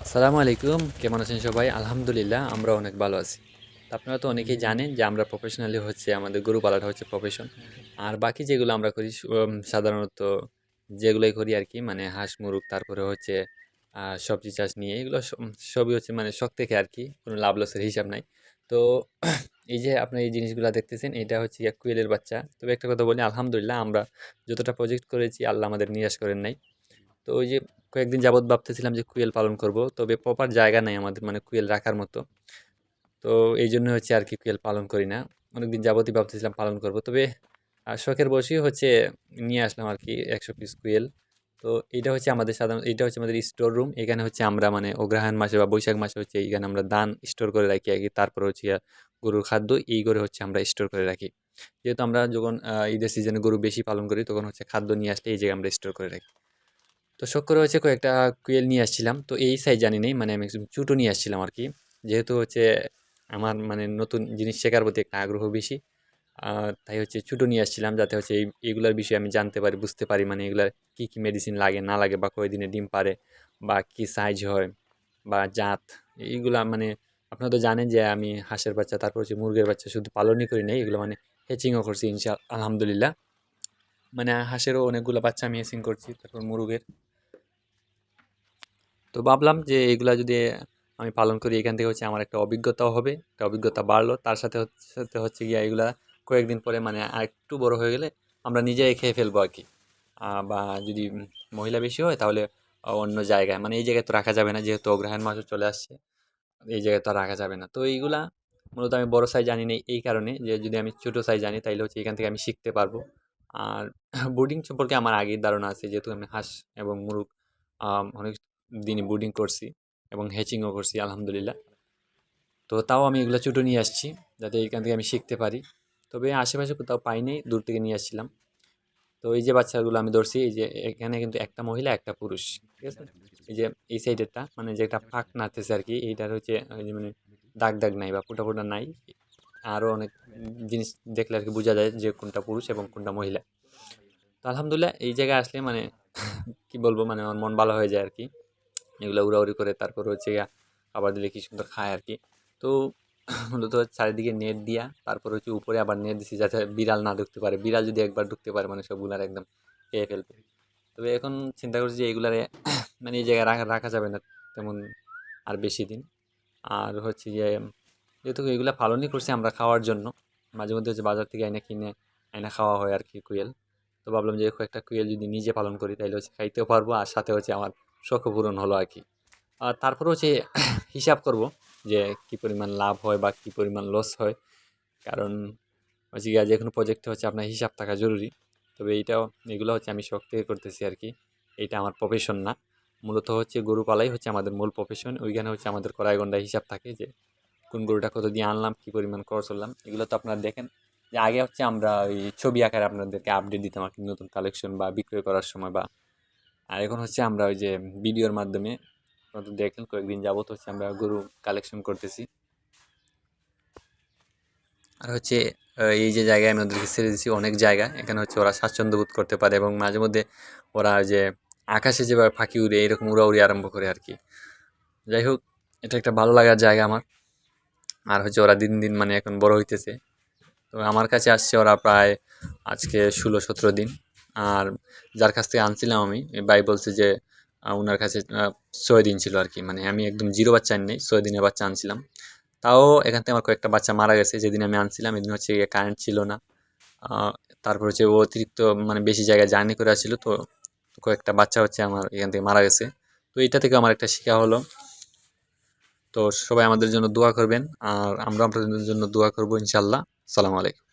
আসসালামু আলাইকুম, কেমন আছেন সবাই? আলহামদুলিল্লাহ, আমরা অনেক ভালো আছি। তো আপনারা তো অনেকেই জানেন যে আমরা প্রফেশনালি হচ্ছে আমাদের গরু পালাটা হচ্ছে প্রফেশন। আর বাকি যেগুলো আমরা করি সাধারণত যেগুলোই করি আর কি, মানে হাঁস মুরগ, তারপরে হচ্ছে সবজি চাষ নিয়ে এগুলো সবই হচ্ছে মানে শখ থেকে আর কি, কোনো লাভ লসের হিসাব নাই। তো এই যে আপনার এই জিনিসগুলো দেখতেছেন, এটা হচ্ছে গিয়া কুয়েলের বাচ্চা। তবে একটা কথা বলি, আলহামদুলিল্লাহ আমরা যতটা প্রজেক্ট করেছি আল্লাহ আমাদের নিরাশ করেন নাই। তো ওই যে কয়েকদিন যাবত ভাবতেছিলাম যে কুয়েল পালন করব, তবে প্রপার জায়গা নাই আমাদের মানে কুয়েল রাখার মতো। তো এই জন্য হচ্ছে আর কি কুয়েল পালন করি না। অনেকদিন যাবতই ভাবতেছিলাম পালন করব, তবে শখের বশেই হচ্ছে নিয়ে আসলাম আর কি 100 পিস কুয়েল। তো এটা হচ্ছে আমাদের সাধারণ, এটা হচ্ছে আমাদের স্টোর রুম। এখানে হচ্ছে আমরা মানে অগ্রহায়ণ মাসে বা বৈশাখ মাসে হচ্ছে এখানে আমরা ধান স্টোর করে রাখি আর কি। তারপর হচ্ছে গরুর খাদ্য এই করে হচ্ছে আমরা স্টোর করে রাখি। যেহেতু আমরা যখন ঈদের সিজনে গরু বেশি পালন করি, তখন হচ্ছে খাদ্য নিয়ে আসলে এই জায়গায় আমরা স্টোর করে রাখি। তো শখ করে হচ্ছে কয়েকটা কুয়েল নিয়ে আসছিলাম। তো এই সাইজ জানি নেই, মানে আমি একদম ছোটো নিয়ে আসছিলাম আর কি। যেহেতু হচ্ছে আমার মানে নতুন জিনিস শেখার প্রতি একটা আগ্রহ বেশি। তাই হচ্ছে ছোটো নিয়ে আসছিলাম, যাতে হচ্ছে এইগুলার বিষয়ে আমি জানতে পারি, বুঝতে পারি, মানে এগুলার কী কী মেডিসিন লাগে না লাগে, বা কয়দিনে ডিম পারে, বা কী সাইজ হয়, বা জাত, এইগুলা মানে আপনারা তো জানেন যে আমি হাঁসের বাচ্চা, তারপর হচ্ছে মুরগের বাচ্চা শুধু পালনই করি নাই, এগুলো মানে হ্যাচিংও করছি আলহামদুলিল্লাহ। মানে হাঁসেরও অনেকগুলো বাচ্চা আমি হ্যাচিং করছি, তারপর মুরগের। তো ভাবলাম যে এগুলা যদি আমি পালন করি, এখান থেকে হচ্ছে আমার একটা অভিজ্ঞতাও হবে, একটা অভিজ্ঞতা বাড়লো। তার সাথে সাথে হচ্ছে গিয়া এগুলা কয়েকদিন পরে মানে আর একটু বড় হয়ে গেলে আমরা নিজেই খেয়ে ফেলবো আর কি। বা যদি মহিলা বেশি হয় তাহলে অন্য জায়গায়, মানে এই জায়গায় তো রাখা যাবে না, যেহেতু অগ্রহায়ণ মাসও চলে আসছে, এই জায়গায় তো আর রাখা যাবে না। তো এইগুলা মূলত আমি বড় সাইজ জানি না এই কারণে, যে যদি আমি ছোট সাইজ জানি তাইলে হচ্ছে এখান থেকে আমি শিখতে পারবো। আর বোর্ডিং সম্পর্কে আমার আগেই ধারণা আছে, যেহেতু আমি হাঁস এবং মুরগ অনেক দিনই বোর্ডিং করছি এবং হ্যাচিংও করছি আলহামদুলিল্লাহ। তো তাও আমি এগুলো ছোটো নিয়ে আসছি, যাতে এখান থেকে আমি শিখতে পারি। তবে আশেপাশে কোথাও পাইনি, দূর থেকে নিয়ে আসছিলাম। তো এই যে বাচ্চাগুলো আমি ধরছি, এই যে এখানে কিন্তু একটা মহিলা একটা পুরুষ, ঠিক আছে। এই যে এই সাইডেরটা মানে যে একটা ফাঁক নাড়তেছে আর কি, এইটার হচ্ছে ওই যে মানে দাগ দাগ নাই বা ফুটা ফুটা নাই। আরও অনেক জিনিস দেখলে আর কি বোঝা যায় যে কোনটা পুরুষ এবং কোনটা মহিলা। তো আলহামদুলিল্লাহ এই জায়গায় আসলে মানে কি বলবো, মানে আমার মন ভালো হয়ে যায় আর কি। এগুলো উড়াউড়ি করে তারপর হচ্ছে গিয়া খাবার দিলে কি সুন্দর খায় আর কি। তো মূলত চারিদিকে নেট দিয়া, তারপর হচ্ছে উপরে আবার নেট দিছি যাতে বিড়াল না ঢুকতে পারে। বিড়াল যদি একবার ঢুকতে পারে মানে সবগুলার একদম খেয়ে ফেলবে। তবে এখন চিন্তা করছি যে এগুলারে মানে এই জায়গায় রাখা রাখা যাবে না তেমন আর বেশি দিন। আর হচ্ছে যে যেহেতু এগুলা পালনই করছি আমরা খাওয়ার জন্য, মাঝে মধ্যে হচ্ছে বাজার থেকে আইনা কিনে আইনা খাওয়া হয় আর কি কুয়েল। তো ভাবলাম যে কয়েকটা কুয়েল যদি নিজে পালন করি তাহলে হচ্ছে খাইতেও পারবো, আর সাথে হচ্ছে আমার শখও পূরণ হলো আর কি। আর তারপরে হচ্ছে হিসাব করব যে কি পরিমাণ লাভ হয় বা কি পরিমাণ লস হয়। কারণ হচ্ছে গিয়া যে কোনো প্রজেক্টে হচ্ছে আপনার হিসাব থাকা জরুরি। তবে এইটাও, এগুলো হচ্ছে আমি শখ থেকে করতেছি আর কি। এইটা আমার প্রফেশন না। মূলত হচ্ছে গরু পালাই হচ্ছে আমাদের মূল প্রফেশন। ওইখানে হচ্ছে আমাদের কড়াই গন্ডায় হিসাব থাকে যে কোন গরুটা কত দিয়ে আনলাম, কি পরিমাণ খরচ করলাম। এগুলো তো আপনারা দেখেন যে আগে হচ্ছে আমরা ওই ছবি আকারে আপনাদেরকে আপডেট দিতাম আর কি, নতুন কালেকশন বা বিক্রয় করার সময় বা। আর এখন হচ্ছে আমরা ওই যে ভিডিওর মাধ্যমে, আপনারা তো দেখলেন কয়েকদিন যাবত হচ্ছে আমরা গরু কালেকশন করতেছি। আর হচ্ছে এই যে জায়গায় আমি ওদেরকে ছেড়ে দিচ্ছি, অনেক জায়গা, এখানে হচ্ছে ওরা স্বাচ্ছন্দ্য বোধ করতে পারে এবং মাঝে মধ্যে ওরা ওই যে আকাশে যেভাবে ফাঁকি উড়ে এরকম উড়াউড়ি আরম্ভ করে আর কি। যাই হোক, এটা একটা ভালো লাগার জায়গা আমার। আর হচ্ছে ওরা দিন দিন মানে এখন বড় হইতেছে। তো আমার কাছে আসছে ওরা প্রায় আজকে 16-17 দিন। আর যার কাছ থেকে আনছিলাম আমি, এই ভাই বলছে যে ওনার কাছে 6 দিন ছিল আর কি। মানে আমি একদম জিরো বাচ্চা আনি নাই, 6 দিনের বাচ্চা আনছিলাম। তাও এখান থেকে আমার কয়েকটা বাচ্চা মারা গেছে যেদিন আমি আনছিলাম, এদিন হচ্ছে গিয়ে কারেন্ট ছিল না। আহ, তারপর হচ্ছে ও অতিরিক্ত মানে বেশি জায়গায় জার্নি করে আসছিল, তো কয়েকটা বাচ্চা হচ্ছে আমার এখান থেকে মারা গেছে। তো এটা থেকে আমার একটা শিক্ষা হলো। তো সবাই আমাদের জন্য দোয়া করবেন, আর আমরা আপনাদের জন্য দোয়া করবো ইনশাল্লাহ। সালাম আলাইকুম।